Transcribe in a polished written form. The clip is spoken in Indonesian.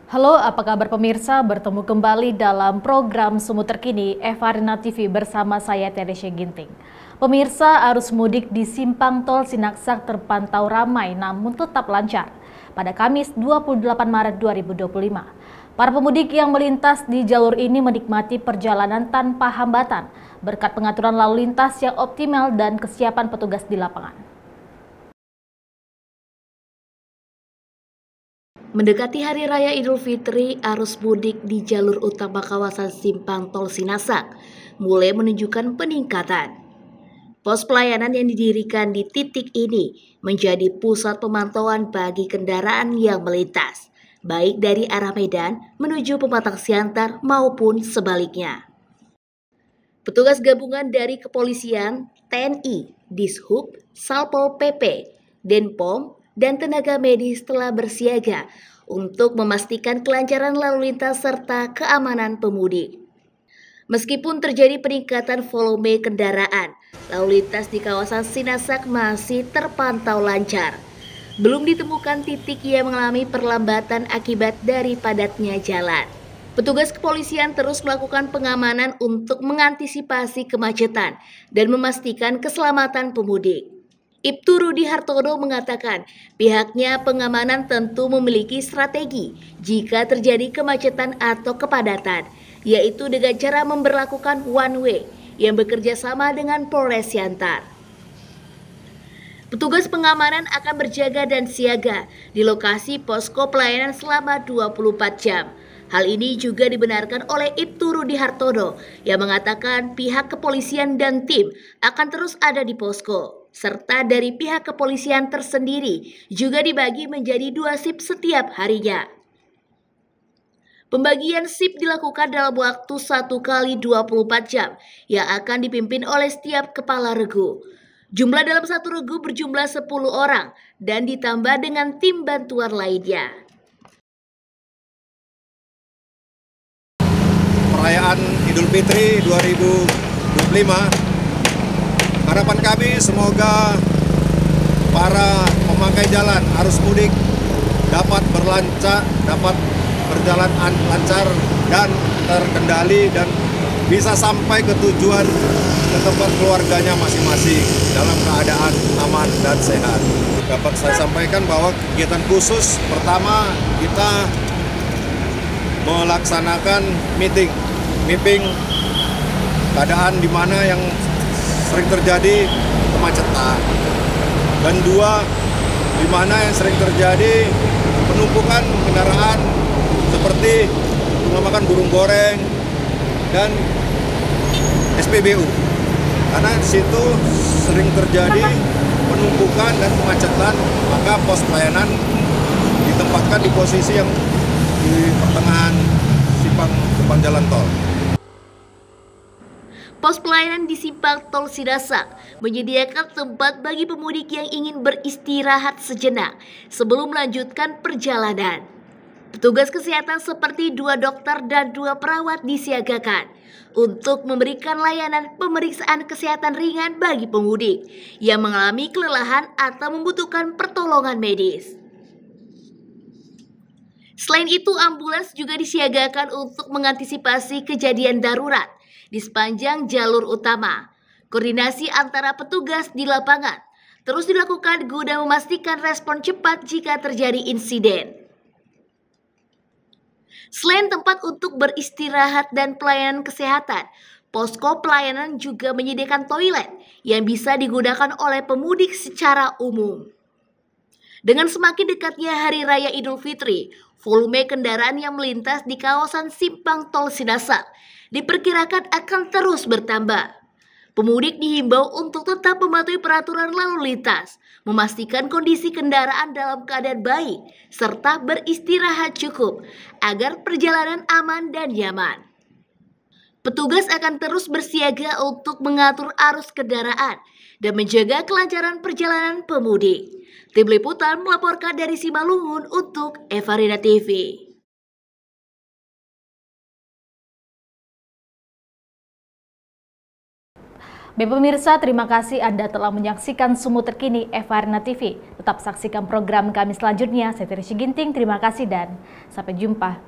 Halo, apa kabar pemirsa? Bertemu kembali dalam program Sumut Terkini Evarina TV bersama saya Teresya Ginting. Pemirsa, arus mudik di Simpang Tol Sinaksak terpantau ramai namun tetap lancar pada Kamis 28 Maret 2025. Para pemudik yang melintas di jalur ini menikmati perjalanan tanpa hambatan berkat pengaturan lalu lintas yang optimal dan kesiapan petugas di lapangan. Mendekati Hari Raya Idul Fitri, arus mudik di jalur utama kawasan Simpang Tol Sinaksak mulai menunjukkan peningkatan. Pos pelayanan yang didirikan di titik ini menjadi pusat pemantauan bagi kendaraan yang melintas, baik dari arah Medan menuju Pematang Siantar maupun sebaliknya. Petugas gabungan dari Kepolisian, TNI, Dishub, Satpol PP, Denpom, dan tenaga medis telah bersiaga untuk memastikan kelancaran lalu lintas serta keamanan pemudik. Meskipun terjadi peningkatan volume kendaraan, lalu lintas di kawasan Sinaksak masih terpantau lancar. Belum ditemukan titik yang mengalami perlambatan akibat dari padatnya jalan. Petugas kepolisian terus melakukan pengamanan untuk mengantisipasi kemacetan dan memastikan keselamatan pemudik. Ibtu Rudi Hartono mengatakan pihaknya pengamanan tentu memiliki strategi jika terjadi kemacetan atau kepadatan, yaitu dengan cara memberlakukan one way yang bekerja sama dengan Polres Siantar. Petugas pengamanan akan berjaga dan siaga di lokasi posko pelayanan selama 24 jam. Hal ini juga dibenarkan oleh Ibtu Rudi Hartono yang mengatakan pihak kepolisian dan tim akan terus ada di posko. Serta dari pihak kepolisian tersendiri juga dibagi menjadi 2 shift setiap harinya. Pembagian shift dilakukan dalam waktu 1 kali 24 jam yang akan dipimpin oleh setiap kepala regu. Jumlah dalam satu regu berjumlah 10 orang dan ditambah dengan tim bantuan lainnya. Perayaan Idul Fitri 2025, harapan kami semoga para pemakai jalan arus mudik dapat berjalan lancar dan terkendali dan bisa sampai ke tujuan ke tempat keluarganya masing-masing dalam keadaan aman dan sehat. Dapat saya sampaikan bahwa kegiatan khusus pertama kita melaksanakan mapping keadaan di mana yang sering terjadi kemacetan, dan 2, di mana yang sering terjadi penumpukan kendaraan seperti dinamakan burung goreng dan SPBU, karena di situ sering terjadi penumpukan dan kemacetan, maka pos pelayanan ditempatkan di posisi yang di pertengahan simpang depan jalan tol. Pos pelayanan di Simpang Tol Sinaksak menyediakan tempat bagi pemudik yang ingin beristirahat sejenak sebelum melanjutkan perjalanan. Petugas kesehatan seperti 2 dokter dan 2 perawat disiagakan untuk memberikan layanan pemeriksaan kesehatan ringan bagi pemudik yang mengalami kelelahan atau membutuhkan pertolongan medis. Selain itu, ambulans juga disiagakan untuk mengantisipasi kejadian darurat di sepanjang jalur utama. Koordinasi antara petugas di lapangan terus dilakukan guna memastikan respon cepat jika terjadi insiden. Selain tempat untuk beristirahat dan pelayanan kesehatan, posko pelayanan juga menyediakan toilet yang bisa digunakan oleh pemudik secara umum. Dengan semakin dekatnya Hari Raya Idul Fitri, volume kendaraan yang melintas di kawasan Simpang Tol Sinaksak diperkirakan akan terus bertambah. Pemudik dihimbau untuk tetap mematuhi peraturan lalu lintas, memastikan kondisi kendaraan dalam keadaan baik, serta beristirahat cukup agar perjalanan aman dan nyaman. Petugas akan terus bersiaga untuk mengatur arus kendaraan dan menjaga kelancaran perjalanan pemudik. Tim Liputan melaporkan dari Simalungun untuk Evarina TV. Baik pemirsa, terima kasih Anda telah menyaksikan Sumut Terkini Evarina TV. Tetap saksikan program kami selanjutnya. Saya Teresya Ginting, terima kasih dan sampai jumpa.